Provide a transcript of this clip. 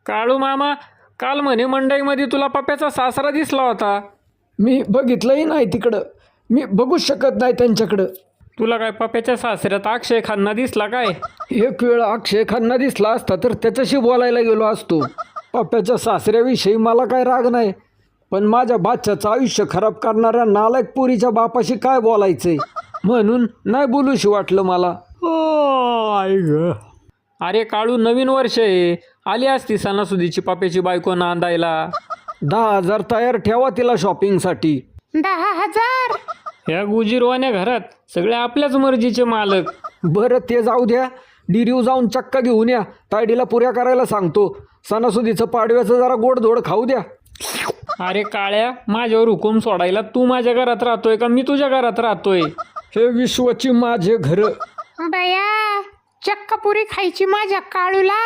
काळू मामा, काल म्हणे मंडईमध्ये तुला पप्प्याचा सासरा दिसला होता. मी बघितलंही नाही तिकडं. मी बघूच शकत नाही त्यांच्याकडं. तुला काय पप्प्याच्या सासऱ्यात अक्षय खन्ना दिसला काय? एक वेळ अक्षय खन्ना दिसला असता तर त्याच्याशी बोलायला गेलो असतो. पप्प्याच्या सासऱ्याविषयी मला काय राग नाही, पण माझ्या बाच्याचं आयुष्य खराब करणाऱ्या नालायक पुरीच्या बापाशी काय बोलायचंय म्हणून नाही बोलूशी वाटलं मला. आई ग. अरे काळू, नवीन वर्ष आहे, आली असती सणासुदीची पप्प्याची बायको नांदायला. 10,000 तयार ठेवा तिला शॉपिंगसाठी. 10,000? ह्या गुजीरवाण्या घरात सगळे आपल्याच मर्जीचे मालक. बरं ते जाऊ द्या, डिरीव जाऊन चक्का घेऊन या. तायडीला पुऱ्या करायला सांगतो. सणासुदीचं पाडव्याचं जरा गोडधोड खाऊ द्या. अरे काळ्या, माझ्यावर हुकूम सोडायला तू माझ्या घरात राहतोय का मी तुझ्या घरात राहतोय? हे विश्वाची माझे घर. बया, चक्क पुरी खायची माझ्या काळूला.